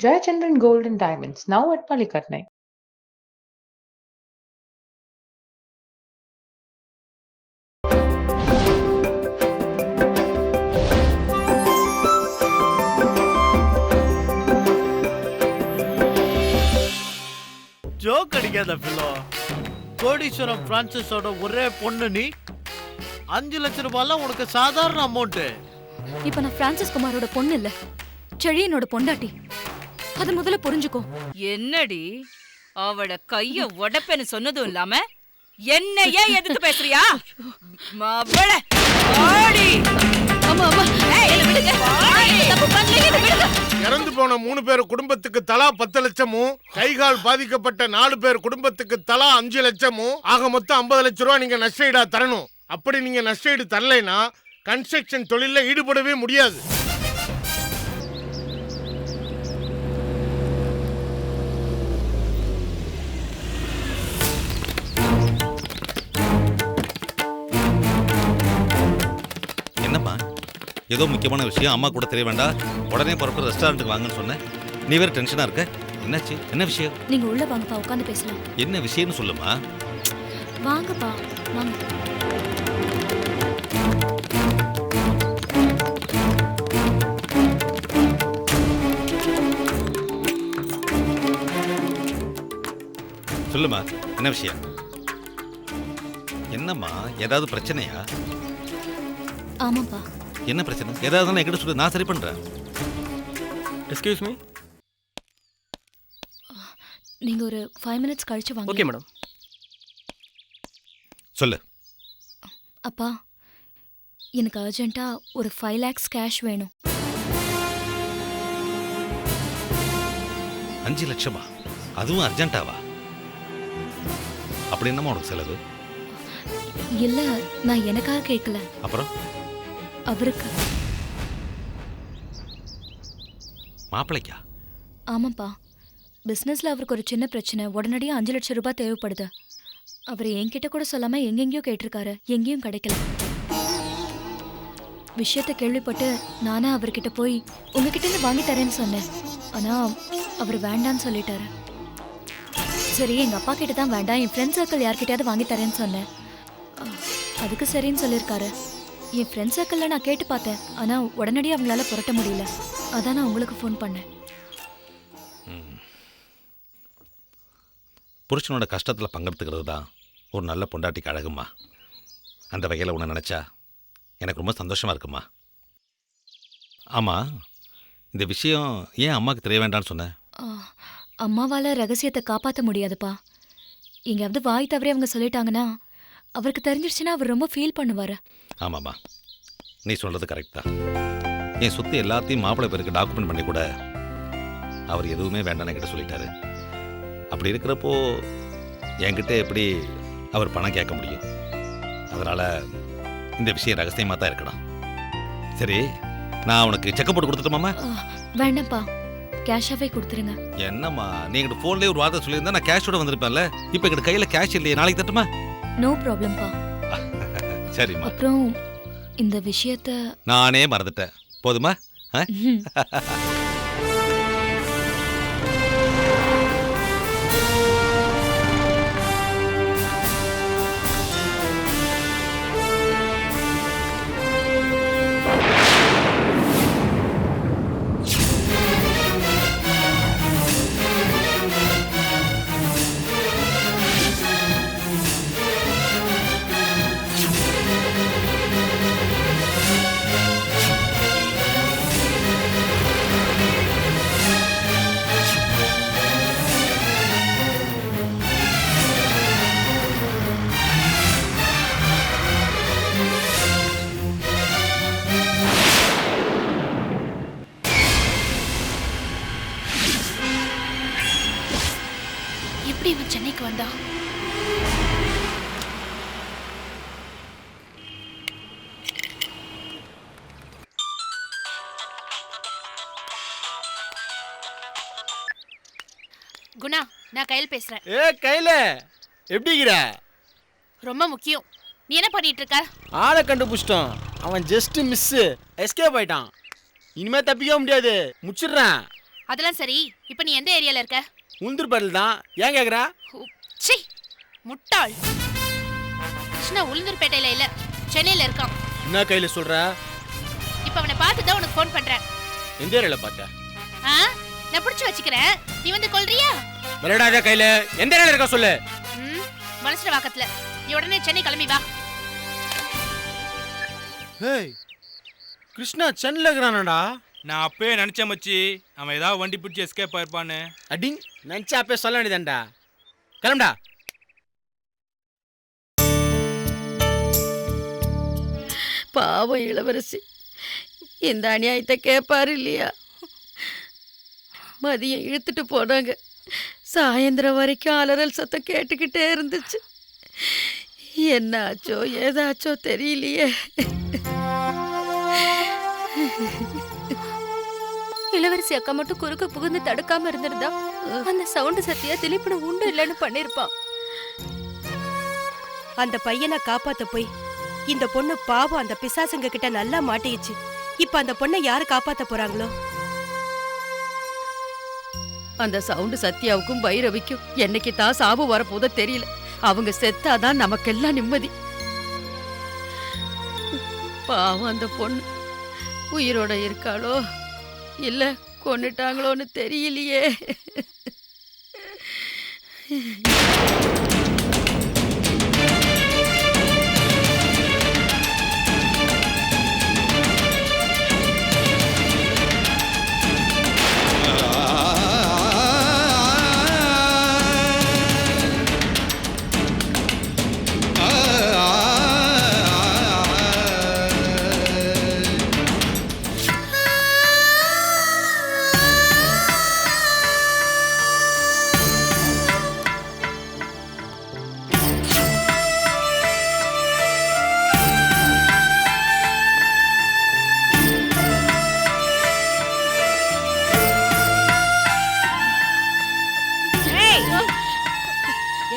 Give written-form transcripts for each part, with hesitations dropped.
Jayachandran Gold and Diamonds, now at Palikatnai. Joke அடிக்காத பிள்ளோ. கோடீஸ்வரம் பிரான்சிஸோட ஒரே பொண்ணு நீ. 5 லட்சம் ரூபாய்லாம் உனக்கு சாதாரண அமௌண்ட். இப்ப நான் பிரான்சிஸ் குமாரோட பொண்ணு இல்ல, செழியனோட பொண்டாட்டி. அது முதல்ல புரிஞ்சுக்கோ. என்னடி அவட கைய உடைப்பேன்னு சொன்னதும் இல்லாம என்னையே எதுக்கு பேசுறியா? மவள ஆடி. அம்மா அம்மா, என்ன விடுங்க. தப்பு பண்ணலையே, விடுங்க. இறந்து போன 3 பேர் குடும்பத்துக்கு தலா 10 லட்சமும், கைகால் பாதிக்கப்பட்ட 4 பேர் குடும்பத்துக்கு தலா 5 லட்சமும், ஆக மொத்தம் 50 லட்சம் ரூபாய் நீங்க நஷ்டஈடா தரணும். அப்படி நீங்க நஷ்டஈடு தரலைன்னா கன்ஸ்ட்ரக்ஷன் தொழில ஈடுபடவே முடியாது. என்னம்மா, ஏதோ முக்கியமான விஷயம், அம்மா கூட தெரிய வேண்டாம், உடனே புறப்பட்டு ரெஸ்டாரண்ட்டுக்கு வாங்கன்னு சொன்னேன். நீ வேற டென்ஷனா இருக்க. என்னாச்சு? என்ன விஷயம்? நீங்க உள்ள வாங்கப்பா, உட்காந்து பேசலாம். என்ன விஷயம்னு சொல்லுமா. வாங்கப்பா, வாங்க. சொல்லுமா, என்ன விஷயம்? என்னம்மா, ஏதாவது பிரச்சனையா? ஆமாப்பா. என்ன பிரச்சனை? ஏதாவது என்கிட்ட சொல்லு, நான் சரி பண்றேன். Excuse me. நீங்க ஒரு 5 மினிட்ஸ் கழிச்சு வாங்க. Okay madam. சொல்லு. அப்பா, எனக்கு அர்ஜென்ட்டா ஒரு 5 lakhs கேஷ் வேணும். 5 லட்சமா? அதுவும் அர்ஜென்ட்டாவா? அப்படி என்னமா உனக்கு செலவு? இல்ல, நான் எனக்காக கேட்கல. அப்புறம் அவருக்கு. மாப்பிளைக்கா? ஆமாப்பா, பிசினஸ்ல அவருக்கு ஒரு சின்ன பிரச்சனை. உடனடியாக 5 லட்சம் ரூபாய் தேவைப்படுது. அவர் என்கிட்ட கூட சொல்லாம எங்கெங்கயோ கேட்டிருக்காரு, எங்கேயும் கிடைக்கல. விஷயத்தை கேள்விப்பட்டு நானே அவர்கிட்ட போய் உங்ககிட்ட இருந்து வாங்கி தரேன்னு சொன்னேன். ஆனா அவர் வேண்டான்னு சொல்லிட்டாரு. சரி, எங்க அப்பா கிட்ட தான் வேண்டாம், என் ஃப்ரெண்ட் சர்க்கிள் யார்கிட்டயாவது வாங்கி தரேன்னு சொன்னேன். அதுக்கு சரின்னு சொல்லியிருக்காரு. என் ஃப்ரெண்ட் சர்க்கிளில் நான் கேட்டு பார்த்தேன், ஆனா உடனடியாக அவங்களால புரட்ட முடியல. அதான் நான் உங்களுக்கு ஃபோன் பண்ணேன். புருஷனோட கஷ்டத்தில் பங்கெடுத்துக்கிறது தான் ஒரு நல்ல பொண்டாட்டிக்கு அழகுமா. அந்த வகையில் உன்னை நினச்சா எனக்கு ரொம்ப சந்தோஷமாக இருக்குமா. ஆமாம், இந்த விஷயம் ஏன் அம்மாவுக்கு தெரிய வேண்டாம்னு சொன்னேன்? அம்மாவால் ரகசியத்தை காப்பாற்ற முடியாதுப்பா. எங்கேயாவது வாய் தவறி அவங்க சொல்லிட்டாங்கன்னா அவருக்கு தெரிஞ்சிருச்சுன்னா அவர் ரொம்ப ஃபீல் பண்ணுவார். ஆமாம்மா, நீ சொல்கிறது கரெக்ட் தான். என் சொத்து எல்லாத்தையும் மாப்பிள்ளை பேருக்கு டாக்குமெண்ட் பண்ணி கூட அவர் எதுவுமே வேண்டாம்னு என்கிட்ட சொல்லிட்டாரு. அப்படி இருக்கிறப்போ என்கிட்ட எப்படி அவர் பணம் கேட்க முடியும்? அதனால் இந்த விஷயம் ரகசியமாக தான் இருக்கணும். சரி, நான் உனக்கு செக் போட்டு கொடுத்துட்டோமாம்மா? வேண்டாம்ப்பா, கேஷாவே கொடுத்துருங்க. என்னம்மா, நீ எங்கிட்ட ஃபோன்லேயே ஒரு வார்த்தை சொல்லியிருந்தா நான் கேஷோட வந்திருப்பேன்ல. இப்போ எங்கிட்ட கையில் கேஷ் இல்லையே, நாளைக்கு தட்டுமா? நோ ப்ராப்ளம்ப்பா. சரிம்மா. அப்புறம் இந்த விஷயத்தை நானே மறந்துட்டேன். போதுமா? எப்படி இவன் சென்னைக்கு வந்தா? குணா, நான் கையில் பேசுறேன். கையில எப்படிங்கிற? ரொம்ப முக்கியம். நீ என்ன பண்ணிட்டு இருக்க? ஆளை கண்டுபிடிச்சிட்டோம். அவன் ஜஸ்ட் மிஸ் எஸ்கேப் ஆயிட்டான். இனிமே தப்பிக்க முடியாது, முச்சிடுறேன். அதெல்லாம் சரி, இப்ப நீ எந்த ஏரியால இருக்க? உளுந்தூர்பேட்டில் தான். ஏன் கேட்குறா? ச்சீ, முட்டாள். கிருஷ்ணா உளுந்தூர்பேட்டையில இல்ல, சென்னையில இருக்கான். என்ன கையில் சொல்கிற? இப்ப அவனை பார்த்து தான் உனக்கு ஃபோன் பண்றேன். எந்த ஏரியாவில் பார்த்த? நான் புடிச்சு வச்சுக்கிறேன், நீ வந்து கொல்றியா? விளையாடாத கையில். எந்த ஏரியாவில் இருக்கா சொல்லு. மனசுல வாக்கத்துல. நீ உடனே சென்னை கிளம்பி வா. ஏய், கிருஷ்ணா சென்னையில் இருக்கிறானடா. நான் அப்பயே நினைச்சேன் மச்சி, அவன் ஏதாவது வண்டி பிடிச்சி எஸ்கேப் ஆயிருப்பான்னு. அடிங், நினச்சா அப்பயே சொல்ல வேண்டியதான்டா. கிளம்புடா. பாவம் இளவரசி, இந்த அநியாயத்தை கேட்பாரு இல்லையா? மதியம் இழுத்துட்டு போனாங்க. சாயந்தரம் வரைக்கும் அலறல் சத்தம் கேட்டுக்கிட்டே இருந்துச்சு. என்னாச்சோ ஏதாச்சோ தெரியலையே. இளவரசி அக்கா மட்டும் குறுக்க புகுந்து தடுக்காம இருந்திருந்தா அந்த சவுண்டு சத்தியா திலீப்னு உண்டு இல்லைன்னு பண்ணிருப்பான். அந்த பையனை காப்பாத்த போய் இந்த பொண்ணு பாவம் அந்த பிசாசுங்க கிட்ட நல்லா மாட்டிடுச்சு. இப்ப அந்த பொண்ணை யாரு காப்பாத்த போறாங்களோ? அந்த சவுண்டு சத்யாவுக்கும் பைரவிக்கும் என்னைக்கு தான் சாவு வரப்போதோ தெரியல. அவங்க செத்தாதான் நமக்கெல்லாம் நிம்மதி. பாவம் அந்த பொண்ணு உயிரோட இருக்காளோ இல்ல கொன்னுட்டாங்களோன்னு தெரியலையே.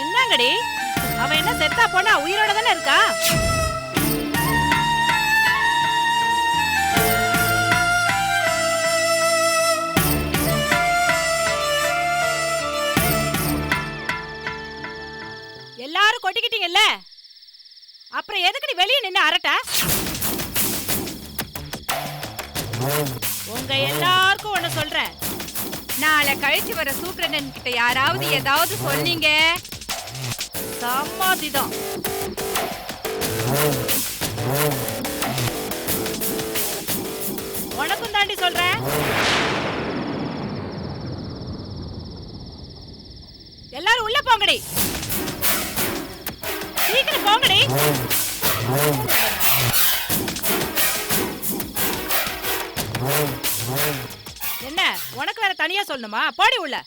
என்னங்கடி, அவன் என்ன செத்தா போனா உயிரோட தானே இருக்கா? எல்லாரும் கொட்டிக்கிட்டீங்கல்ல, அப்புறம் எதுக்கு நீ வெளியே நின்னு அரட்ட? உங்க எல்லாருக்கும் ஒண்ணு சொல்றேன், நாளை கழிச்சு வர சூப்பரண்டன் கிட்ட யாராவது ஏதாவது சொன்னீங்க சம்மாதிதான். உனக்கும் தாண்டி சொல்றேன். எல்லாரும் உள்ள போங்கடி, சீக்கிரம் போங்கடி. என்ன உனக்கு வேற தனியா சொல்லணுமா? போடி உள்ள.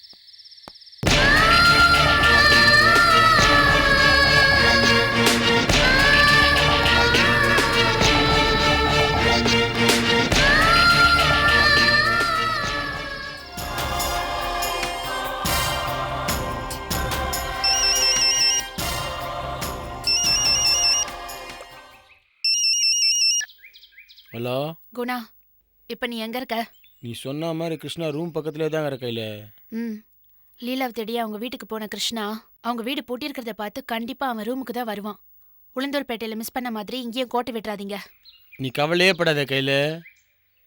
ஹலோ குணா, இப்ப நீ எங்க இருக்க? நீ சொன்ன மாதிரி கிருஷ்ணா ரூம் பக்கத்துலேயே தாங்க கையில். லீலாவை தேடி அவங்க வீட்டுக்கு போன கிருஷ்ணா அவங்க வீடு பூட்டியிருக்கிறத பார்த்து கண்டிப்பா அவன் ரூமுக்கு தான் வருவான். உளுந்தூர்பேட்டையில மிஸ் பண்ண மாதிரி இங்கேயும் கோட்டை விட்டுறாதீங்க. நீ கவலையே படாத கையில்,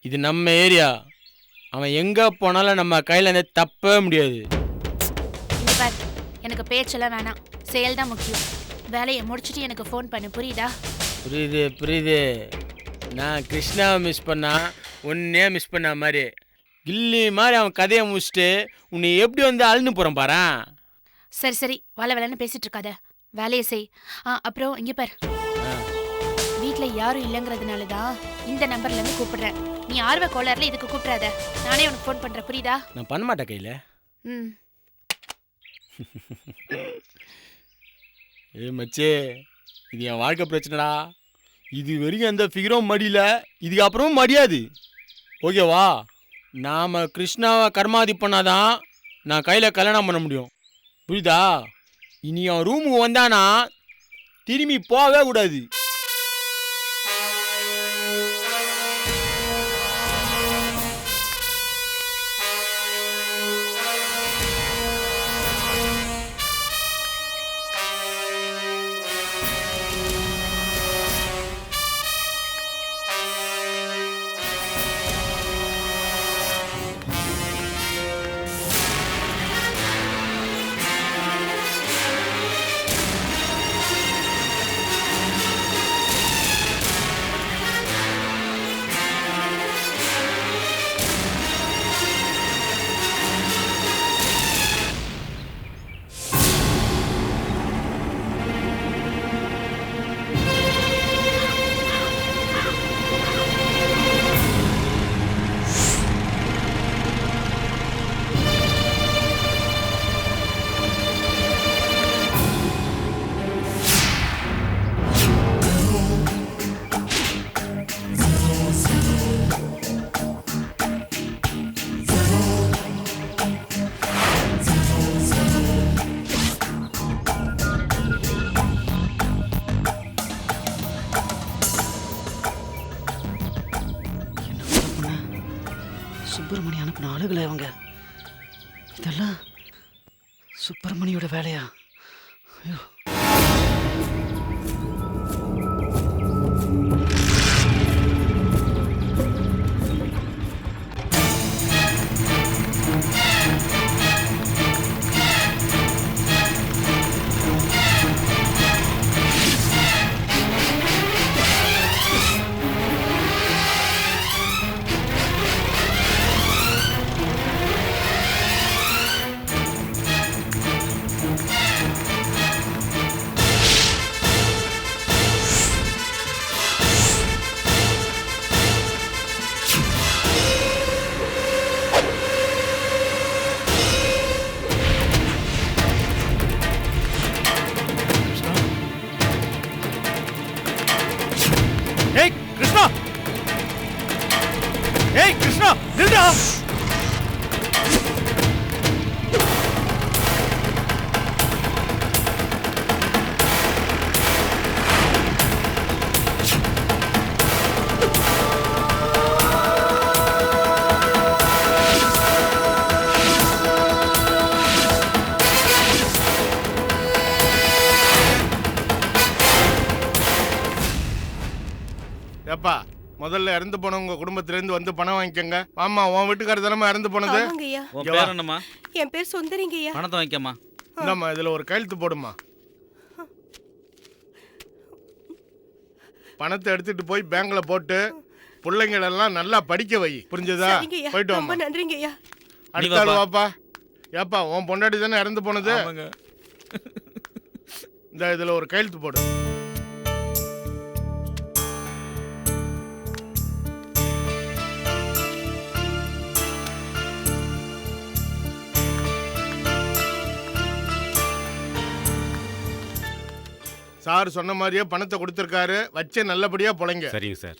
இது நம்ம ஏரியா. அவன் எங்கே போனாலும் நம்ம கையில் இருந்து தப்பவே முடியாது. இங்க பார், எனக்கு பேச்செல்லாம் வேணாம், செயல் தான் முக்கியம். வேலையை முடிச்சுட்டு எனக்கு ஃபோன் பண்ணு, புரியுதா? புரியுது புரியுது. நான் கிருஷ்ணாவை மிஸ் பண்ணா உன்னே மிஸ் பண்ண மாதிரி கில்லி மாதிரி அவன் கதையை முடிச்சுட்டு உன்னை எப்படி வந்து அழுன்னு போகிறான் பாரு. சரி சரி, வேலைன்னு பேசிட்டு இருக்காத, வேலையை செய். அப்புறம் இங்க பார், வீட்டுல யாரும் இல்லைங்கிறதுனால தான் இந்த நம்பர்ல இருந்து கூப்பிடுறேன். நீ ஆர்வ கோளாறுல இதுக்கு கூப்பிடாத, நானே உனக்கு ஃபோன் பண்றேன், புரியுதா? நான் பண்ண மாட்டேன் கையில். ஏ மச்சே, இது என் வாழ்க்கை பிரச்சனைடா. இது வரைக்கும் எந்த ஃபிகரும் மடியல, இதுக்கு அப்புறமும் மடியாது. ஓகேவா? நாம் கிருஷ்ணாவை கர்மாதி பண்ணாதான் நான் கையில் கல்யாணம் பண்ண முடியும், புரியுதா? இனி அவன் ரூமுக்கு வந்தானா திரும்பி போகவே கூடாது. ஆளுங்களே அவங்க. இதெல்லாம் சுப்பிரமணியோட வேலையா? ஐயோ. ஏய் கிருஷ்ணா, ஏய் கிருஷ்ணா, நில்டா. ஏப்பா, முதல்ல இறந்து போனவங்க குடும்பத்துல இருந்து வந்து பணம் வாங்கிக்கங்க. ஆமா, உன் வீட்டுக்காரர் தானே இறந்து போனது? ஆமாங்கய்யா. உன் பேர் என்னம்மா? என் பேர் சுந்தரிங்கய்யா. பணத்தை வாங்கிக்கம்மா. இந்தாம்மா, இதுல ஒரு கையெழுத்து போடுமா. பணத்தை எடுத்துட்டு போய் பேங்க்ல போட்டு பிள்ளைங்களெல்லாம் நல்லா படிக்க வை. புரிஞ்சதா? சரிங்கய்யா. போயிட்டு ரொம்ப வாமா. நன்றிங்கய்யா. அடுத்த ஆள் வாப்பா. ஏப்பா, உன் பொண்டாட்டி தானே இறந்து போனது? இந்த இதுல ஒரு கையெழுத்து போடு. சார் சொன்ன மாதிரியே பணத்தை கொடுத்துருக்காரு. வச்சு நல்லபடியா பொழைங்க. சரிங்க சார்.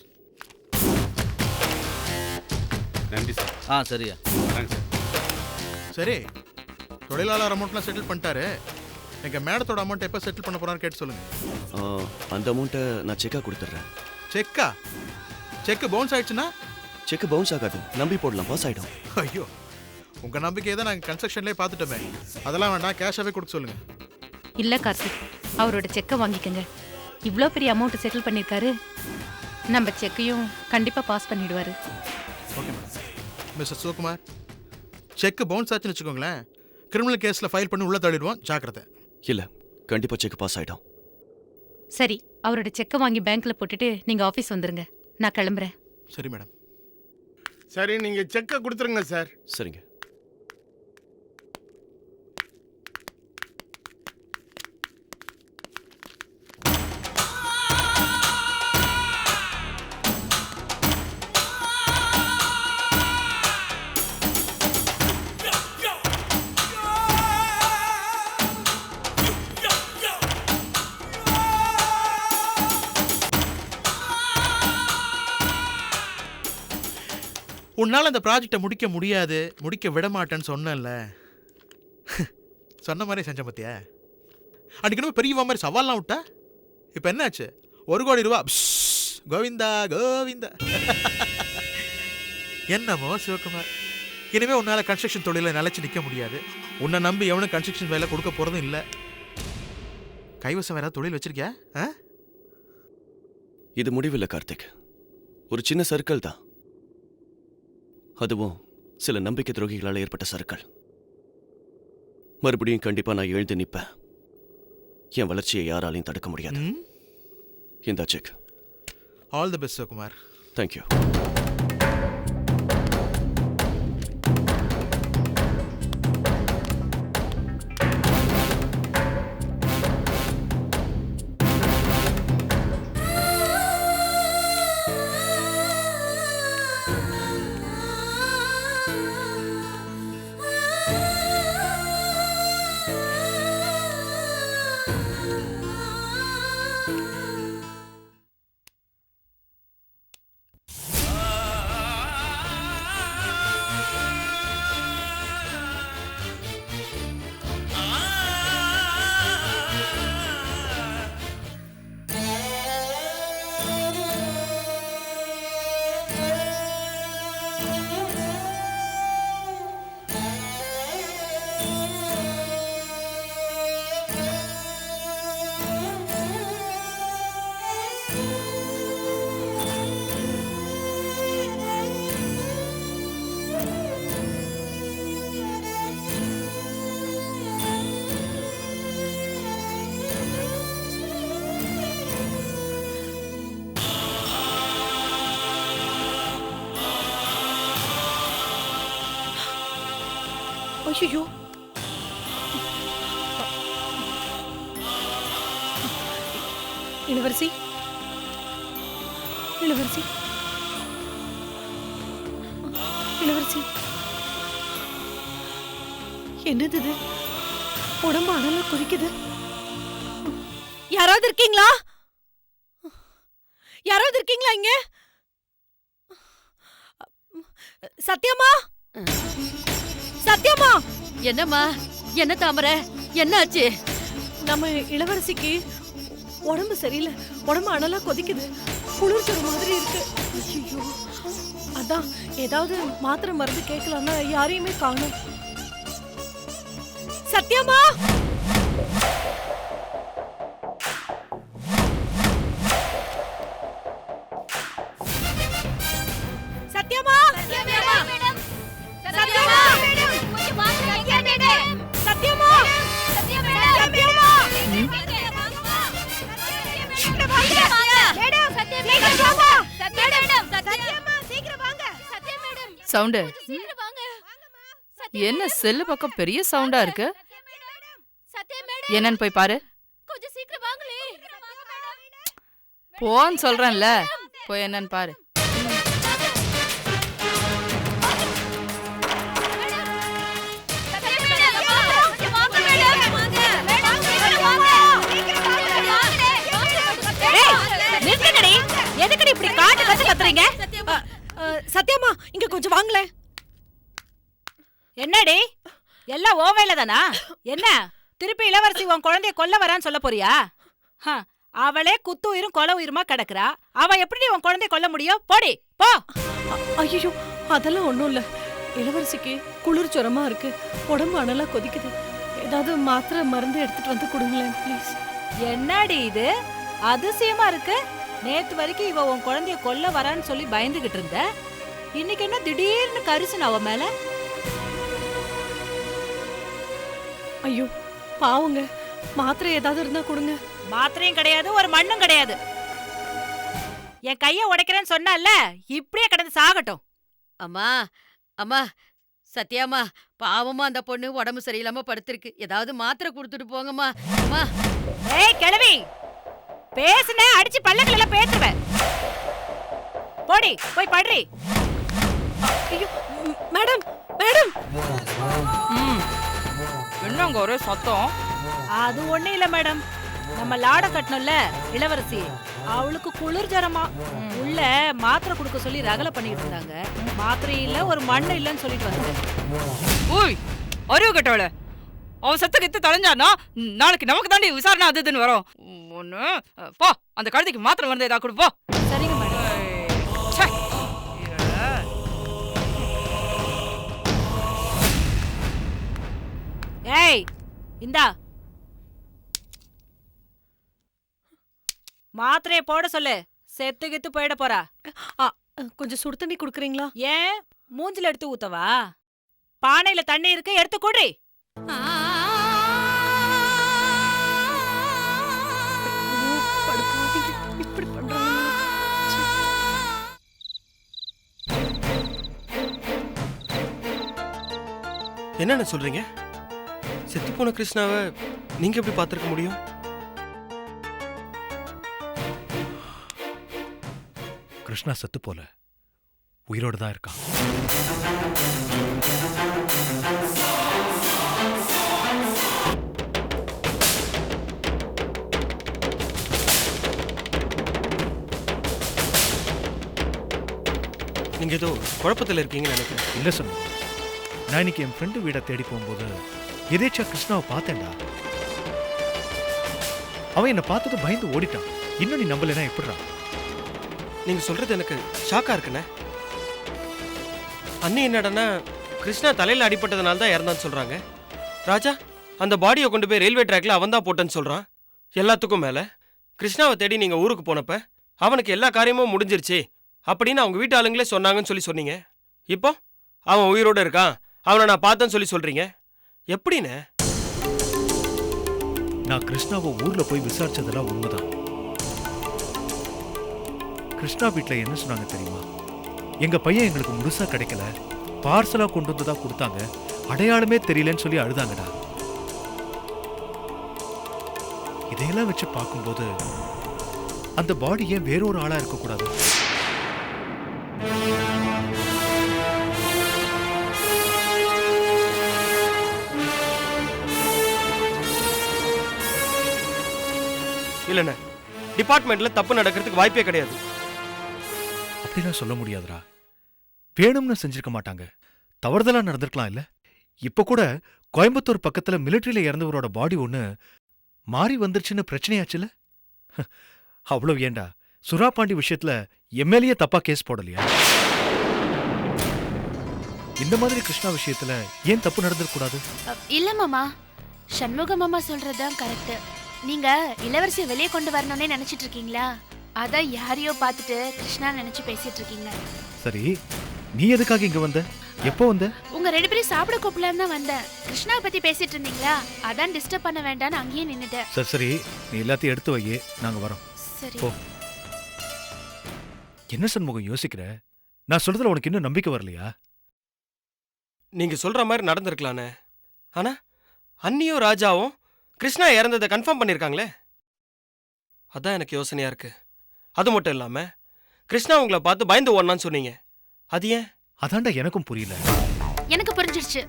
நன்றி சார். சரியா. Thanks sir. சரி, தொழிலாளர் அமௌண்ட்லாம் செட்டில் பண்ணிட்டாரு. எங்க மேடத்தோட அமௌண்ட் எப்போ செட்டில் பண்ண போறான்னு கேட்டு சொல்லுங்க. அந்த அமௌண்ட்டை நான் செக்கா கொடுத்துட்றேன். செக்கா? செக் பவுன்ஸ் ஆயிடுச்சுன்னா? செக் பவுன்ஸ் ஆகாது, நம்பி போடலாம், பாஸ் ஆயிடும். ஐயோ, உங்க நம்பிக்கையை தான் நாங்கள் கன்ஸ்ட்ரக்ஷன்லேயே பார்த்துட்டோமே. அதெல்லாம் வேண்டாம், கேஷாவே கொடுக்க சொல்லுங்க. இல்ல கார்த்திக், அவரோட செக்கை வாங்கிக்கங்க. இவ்வளோ பெரிய அமௌண்ட் செட்டில் பண்ணியிருக்காரு, நம்ம செக்கையும் கண்டிப்பா பாஸ் பண்ணிடுவாரு. Okay madam. Mister Sivakumar, cheque bounce ஆச்சுன்னு வச்சுக்கோங்களேன், கிரிமினல் கேஸில் ஃபைல் பண்ணி உள்ள தள்ளிடுவோம், ஜாக்கிரதை. இல்லை, கண்டிப்பாக செக் பாஸ் ஆகிடும். சரி, அவரோட செக்கை வாங்கி பேங்க்ல போட்டுட்டு நீங்க ஆஃபீஸ் வந்துருங்க. நான் கிளம்புறேன். சரி மேடம். சரி, நீங்க செக்கை கொடுத்துருங்க சார். சரிங்க. உன்னால் அந்த ப்ராஜெக்டை முடிக்க முடியாது, முடிக்க விட மாட்டேன்னு சொன்னேன்ல. சொன்ன மாதிரி செஞ்ச பத்தியா? அன்றைக்கி நம்ம பெரியவா மாதிரி சவால்லாம் விட்டா. இப்போ என்னாச்சு? 1 கோடி ரூபா. கோவிந்தா கோவிந்தா. என்னமோ சிவகுமார், இனிமேல் உன்னால் கன்ஸ்ட்ரக்ஷன் தொழிலை நிலைச்சு நிற்க முடியாது. உன்னை நம்பி எவனும் கன்ஸ்ட்ரக்ஷன் வேலை கொடுக்க போகிறதும் இல்லை. கைவசம் வேற தொழில் வச்சிருக்கியா? இது முடிவில்லை கார்த்திக், ஒரு சின்ன சர்க்கிள் தான். அதுவும் சில நம்பிக்கை துரோகிகளால் ஏற்பட்ட சர்க்கிள். மறுபடியும் கண்டிப்பா நான் எழுந்து நிற்பேன். என் வளர்ச்சியை யாராலையும் தடுக்க முடியாது. இந்த check. All the best Sivakumar. Thank you. ஐயோ, இளவரசி, இளவரசி, இளவரசி, என்னது இது? உடம்பு அனல கொதிக்குது. யாராவது இருக்கீங்களா? யாராவது இருக்கீங்களா இங்க? சத்யம்மா, சத்யம்மா. என்னம்மா? என்ன தாமரை, என்னாச்சு? நம்ம இளவரசிக்கு உடம்பு சரியில்லை. உடம்பு அனலா கொதிக்குது. குளிர்ச்சற மாதிரி இருக்கு. ஐயோ, அதான் ஏதாவது மாத்திரை மருந்து கேட்கலாம்னா யாரையுமே காணோம். சத்யம்மா, சத்யம்மா, சத்யம்மா, சத்யம்மா, சத்யம்மா, சவுண்டு என்ன செல்லு பக்கம் பெரிய சவுண்டா இருக்கு? என்னன்னு போய் பாரு. போன்னு சொல்றேன்ல, போய் என்னன்னு பாரு. எதுக்கடி இப்படி காட்டு கத்து கத்துறீங்க? சத்யம்மா, இங்க கொஞ்சம் வாங்களே. என்னடி எல்லாம் ஓவேல தானா? என்ன திருப்பி இளவரசி உன் குழந்தைய கொல்ல வரான்னு சொல்ல போறியா? அவளே குத்து உயிரும் கொலை உயிருமா கிடக்குறா. அவ எப்படி உன் குழந்தைய கொல்ல முடியும்? போடி போ. ஐயோ, அதெல்லாம் ஒண்ணும் இல்ல. இளவரசிக்கு குளிர் ஜுரமா இருக்கு. உடம்பு அனலா கொதிக்குது. ஏதாவது மாத்திரை மருந்து எடுத்துட்டு வந்து கொடுங்களேன் ப்ளீஸ். என்னடி இது அதிசயமா இருக்கு. நேத்து வரைக்கும் இவ உன் குழந்தைய கொல்ல வரான்னு சொல்லி பயந்துகிட்டு இருந்த. இன்னைக்கு என்ன திடீர்னு கரிசன அவ மேல? ஐயோ பாவுங்க, மாத்திரை ஏதாவது இருந்தா கொடுங்க. மாத்திரையும் கிடையாது, ஒரு மண்ணும் கிடையாது. என் கைய உடைக்கிறேன்னு சொன்னல, இப்படியே கிடந்து சாகட்டும். அம்மா, அம்மா, சத்யாம்மா, பாவமா அந்த பொண்ணு உடம்பு சரியில்லாம படுத்திருக்கு. ஏதாவது மாத்திரை கொடுத்துட்டு போங்கம்மா. அம்மா. ஏய் கிழவி, பேசுனே அடிச்சு பல்லக்கல்ல பேத்துவேன். போடி போய் படுறி. ஐயோ மேடம், மேடம். என்னங்க ஒரே சத்தம்? அது ஒண்ணு இல்ல மேடம், நம்ம லாட கட்டணும்ல இளவரசி, அவளுக்கு குளிர் ஜரமா. உள்ள மாத்திரை கொடுக்க சொல்லி ரகலை பண்ணிட்டு இருந்தாங்க. மாத்திரை இல்ல, ஒரு மண்ணு இல்லன்னு சொல்லிட்டு வந்தேன். ஓய், அறிவு கட்டவள, அவன் செத்து கித்து தொலைஞ்சானா நாளைக்கு நமக்கு தாண்டி விசாரணை அது இதுன்னு வரும். ஒண்ணு போ, அந்த கழுதைக்கு மாத்திரை மருந்து ஏதாவது கொடுப்போ. சரிங்க மேடம். ஏய் இந்தா மாத்திரைய போட சொல்லு. செத்து கித்து போயிட போறா. கொஞ்சம் சுடு தண்ணி குடுக்குறீங்களா? ஏன் மூஞ்சில எடுத்து ஊத்தவா? பானையில தண்ணி இருக்கு, எடுத்து குடி. இப்படி பண்றாங்க. என்னென்ன சொல்றீங்க? செத்துப்போன கிருஷ்ணாவை நீங்க எப்படி பார்த்திருக்க முடியும்? கிருஷ்ணா செத்து போல, உயிரோடு தான் இருக்கான். நீங்க ஏதோ குழப்பத்தில் இருக்கீங்கன்னு நினைக்கிறேன். இல்ல சொன்ன, நான் இன்னைக்கு என் ஃப்ரெண்டு வீடை தேடி போகும்போது எதேச்சா கிருஷ்ணாவை பார்த்தேன்டா. அவன் என்னை பார்த்ததும் பயந்து ஓடிட்டான். இன்னும் நீ நம்பலைன்னா எப்படிடா? நீங்க சொல்றது எனக்கு ஷாக்கா இருக்குண்ணே. அண்ணி என்னடனா கிருஷ்ணா தலையில அடிபட்டதுனால தான் இறந்தான்னு சொல்றாங்க. ராஜா அந்த பாடியை கொண்டு போய் ரயில்வே ட்ராக்ல அவன் தான் போட்டேன்னு சொல்றான். எல்லாத்துக்கும் மேல கிருஷ்ணாவை தேடி நீங்க ஊருக்கு போனப்ப அவனுக்கு எல்லா காரியமும் முடிஞ்சிருச்சு அப்படின்னு அவங்க வீட்டு ஆளுங்களே சொன்னாங்கன்னு சொல்லி சொன்னீங்க. இப்போ அவன் உயிரோட இருக்கான், அவனை நான் பார்த்தேன்னு சொல்லி சொல்றீங்க. எப்படின்னு? நான் கிருஷ்ணாவை ஊர்ல போய் விசாரிச்சதெல்லாம் உண்மைதான். கிருஷ்ணா வீட்டில் என்ன சொன்னாங்க தெரியுமா? எங்க பையன் எங்களுக்கு முழுசா கிடைக்கல, பார்சலா கொண்டு வந்து தான் கொடுத்தாங்க. அடையாளமே தெரியலன்னு சொல்லி அழுதாங்கடா. இதையெல்லாம் வச்சு பார்க்கும்போது அந்த பாடி ஏன் வேறொரு ஆளா இருக்கக்கூடாது? இல்லண்ணே, டிபார்ட்மெண்ட்ல தப்பு நடக்கிறதுக்கு வாய்ப்பே கிடையாது. அப்படிலாம் சொல்ல முடியாதுடா. வேணும்னு செஞ்சிருக்க மாட்டாங்க, தவறுதலா நடந்திருக்கலாம். இல்ல இப்ப கூட கோயம்புத்தூர் பக்கத்துல மிலிட்டரியில இறந்தவரோட பாடி ஒண்ணு மாறி வந்துருச்சுன்னு பிரச்சனையாச்சுல. அவ்வளவு ஏண்டா சுறாபாண்டி விஷயத்துல எம்எல்ஏ தப்பா கேஸ் போடலையா? இந்த மாதிரி கிருஷ்ணா விஷயத்துல ஏன் தப்பு நடந்துடக்கூடாது? இல்ல மாமா, சண்முக மாமா சொல்றதுதான் கரெக்ட். நீங்க இளவரசியை வெளியே கொண்டு வரணும்னே நினைச்சிட்டு இருக்கீங்களா? அதான் யாரையோ பார்த்துட்டு கிருஷ்ணா நினைச்சு பேசிட்டு இருக்கீங்க. சரி, நீ எதுக்காக இங்க வந்த? எப்போ வந்த? உங்க 2 பேரும் சாப்பிட கூப்பிடலாம் தான் வந்தேன். கிருஷ்ணாவை பத்தி பேசிட்டு இருந்தீங்களா, அதான் டிஸ்டர்ப் பண்ண வேண்டாம்னு அங்கேயே நின்னுட்டேன். சரி சரி, நீ எல்லாத்தையும் எடுத்து வையே, நாங்க வரோம். சரி. போ. என்ன சண்முகம் யோசிக்கிற? நான் சொல்றதுல உனக்கு இன்னும் நம்பிக்கை வரலையா? நீங்க சொல்ற மாதிரி நடந்திருக்கலானே. ஆனா அன்னியும் ராஜாவும் கிருஷ்ணா இறந்ததை கன்ஃபார்ம் பண்ணிருக்காங்களே, அதான் எனக்கு யோசனையா இருக்கு. அது மட்டும் இல்லாம கிருஷ்ணா உங்களை பார்த்து பயந்து ஓடனான்னு சொன்னீங்க, அது ஏன்? அதான்டா எனக்கும் புரியல. எனக்கு புரிஞ்சிருச்சு.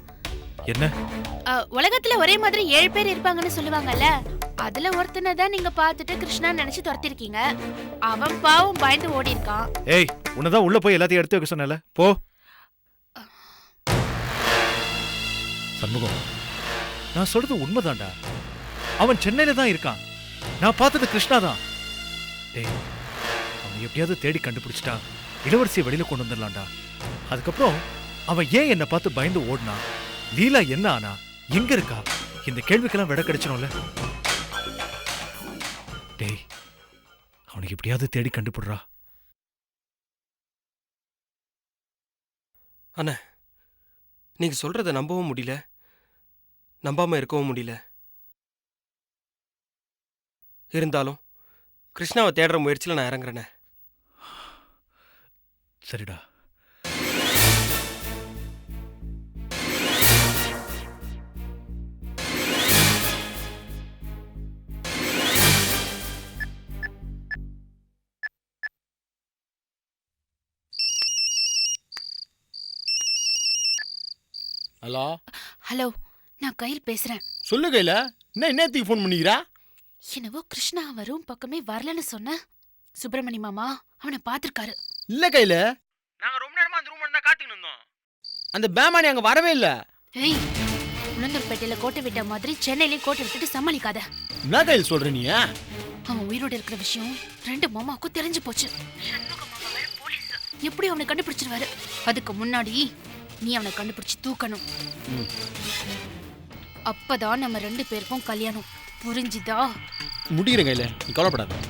என்ன? உலகத்துல ஒரே மாதிரி 7 பேர் இருப்பாங்கன்னு சொல்லுவாங்கல்ல, அதுல ஒருத்தனை தான் நீங்க பார்த்துட்டு கிருஷ்ணா நினைச்சு துரத்திருக்கீங்க. அவன் பாவம் பயந்து ஓடி இருக்கான். ஏய், உன்னதான் உள்ள போய் எல்லாத்தையும் எடுத்து வைக்க சொன்னல, போ. சண்முகம், நான் சொல்றது உண்மைதான்டா. அவன் சென்னையில தான் இருக்கான். நான் பார்த்தது கிருஷ்ணா தான். டேய், அவன் எப்படியாவது தேடி கண்டுபிடிச்சிட்டா இளவரசியை வெளியில கொண்டு வந்துடலாம்டா. அதுக்கப்புறம் அவன் ஏன் என்னை பார்த்து பயந்து ஓடினா? லீலா என்ன ஆனா? எங்க இருக்கா? இந்த கேள்விக்கெல்லாம் விட கிடைச்சிடும்ல. டேய், அவனுக்கு எப்படியாவது தேடி கண்டுபிடுறா. அண்ணா, நீங்க சொல்றத நம்பவும் முடியல, நம்பாம இருக்கவும் முடியல. இருந்தாலும் கிருஷ்ணாவை தேடுற முயற்சியில் நான் இறங்குறேனே. சரிடா. ஹலோ ஹலோ, நான் கையில் பேசுறேன். சொல்லு கையில. என்ன என்னத்துக்கு ஃபோன் பண்ணிக்கிறா? என்னவோ கிருஷ்ணா அவன் ரூம் பக்கமே வரலன்னு சொன்ன. சுப்பிரமணி மாமா அவனை பார்த்திருக்காரு. இல்ல கையில, நாங்க ரொம்ப நேரமா அந்த ரூம்ல தான் காத்துக்கிட்டு இருந்தோம். அந்த பேமானி அங்க வரவே இல்ல. ஏய், உளுந்தூர்பேட்டையில கோட்டை விட்ட மாதிரி சென்னையிலயும் கோட்டை விட்டுட்டு சமாளிக்காத. என்ன கையில் சொல்ற நீ? அவன் உயிரோடு இருக்கிற விஷயம் 2 மாமாவுக்கும் தெரிஞ்சு போச்சு. எப்படி அவனை கண்டுபிடிச்சிருவாரு? அதுக்கு முன்னாடி நீ அவனை கண்டுபிடிச்சு தூக்கணும். அப்பதான் நம்ம 2 பேருக்கும் கல்யாணம். புரிஞ்சுதா? முடிகிற கையில, நீ கவலைப்படாத.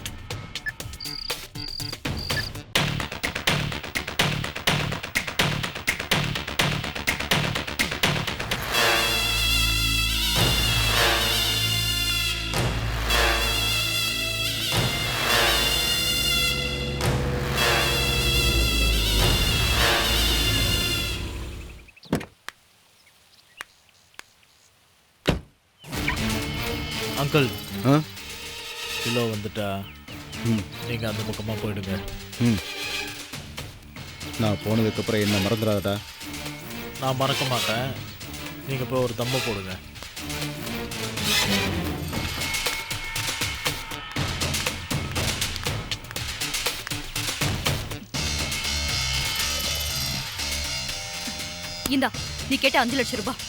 அங்கிள், கிலோ வந்துட்டா நீங்க அந்த பக்கமா போயிடுங்க. நான் போனதுக்கப்புறம் என்ன மறந்துடாதடா. நான் மறக்க மாட்டேன். நீங்க போய் ஒரு தம்ம போடுங்க. இந்தா, நீ கேட்ட 5 லட்சம் ரூபாய்.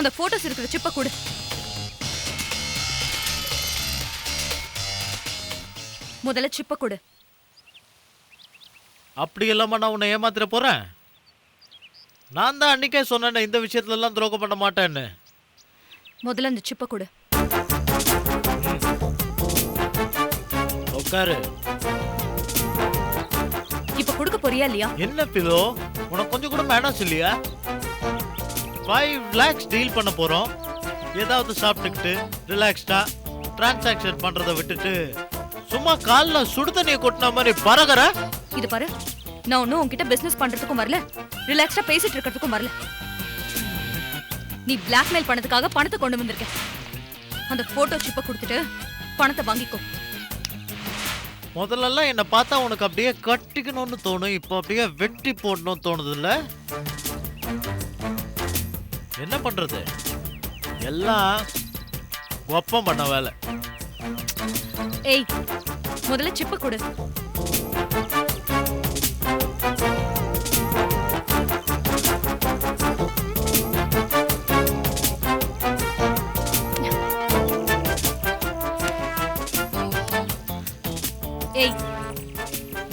அந்த போட்டோஸ் இருக்கிற சிப்ப கொடு. முதல்ல சிப்ப கொடு. அப்படி இல்லாம நான் உன்னை ஏமாத்திர போறேன்? நான் தான் அன்னைக்கே சொன்னேன் இந்த விஷயத்துல எல்லாம் துரோகம் பண்ண மாட்டேன்னு. முதல்ல அந்த சிப்ப கொடு. உட்காரு. இப்ப கொடுக்க போறியா இல்லையா? என்ன பிலோ, உனக்கு கொஞ்சம் கூட மேனஸ் இல்லையா? 5 lakhs டீல் பண்ண போறோம். ஏதாவது சாப்பிட்டுக்கிட்டு ரிலாக்ஸ்டா டிரான்சாக்ஷன் பண்றதை விட்டுட்டு சும்மா கால்ல சுடு தண்ணியை கொட்டின மாதிரி பறகுற. இது பாரு, நான் ஒன்னும் உன்கிட்ட பிசினஸ் பண்றதுக்கும் வரல, ரிலாக்ஸ்டா பேசிட்டு இருக்கிறதுக்கும் வரல. நீ பிளாக்மெயில் பண்ணதுக்காக பணத்தை கொண்டு வந்திருக்க. அந்த போட்டோ சிப்பை கொடுத்துட்டு பணத்தை வாங்கிக்கோ. முதல்லலாம் என்னை பார்த்தா உனக்கு அப்படியே கட்டிக்கணும்னு தோணும், இப்போ அப்படியே வெட்டி போடணும்னு தோணுது இல்ல? என்ன பண்றது, எல்லாம் ஒப்பம் பண்ண வேலை. ஏய், முதல்ல சிப்பை கொடு. ஏய்,